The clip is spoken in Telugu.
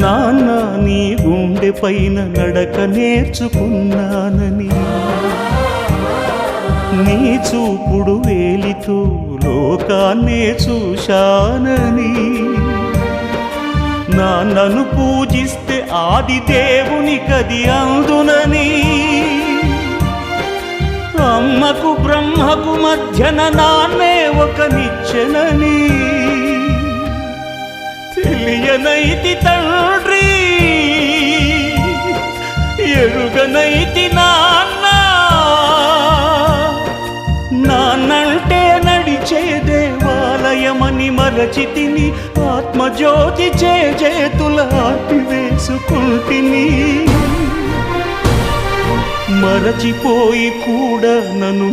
నాన్న నీ గుండె పైన నడక నేర్చుకున్నానని, నీ చూపుడు వేలితో లోకాన్నే చూశానని, నాన్నను పూజిస్తే ఆది దేవునికది అందునని, అమ్మకు బ్రహ్మకు మధ్యన నాన్నే ఒక నిచ్చెనని తెలియనైతి తండ్రి, ఎరుగనైతి నాన్న. నాన్నంటే నడిచే దేవాలయమని మరచితిని, ఆత్మజ్యోతి చేతుల ఆపివేసుకుంటిని. మరచిపోయి కూడా నన్ను